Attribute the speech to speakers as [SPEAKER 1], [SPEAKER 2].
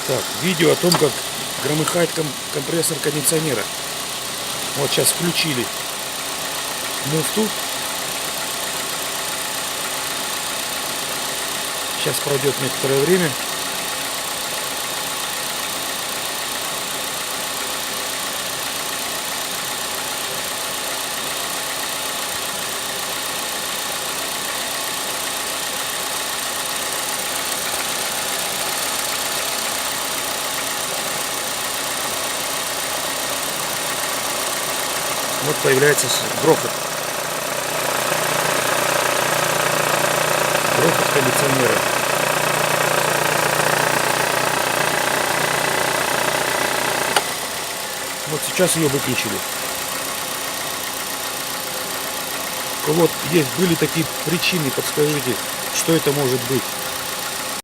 [SPEAKER 1] Так, видео о том, как громыхает компрессор кондиционера. Вот сейчас включили муфту. Сейчас пройдет некоторое время. Вот появляется грохот. Грохот кондиционера. Вот сейчас ее выключили. Вот есть были такие причины, подскажите, что это может быть?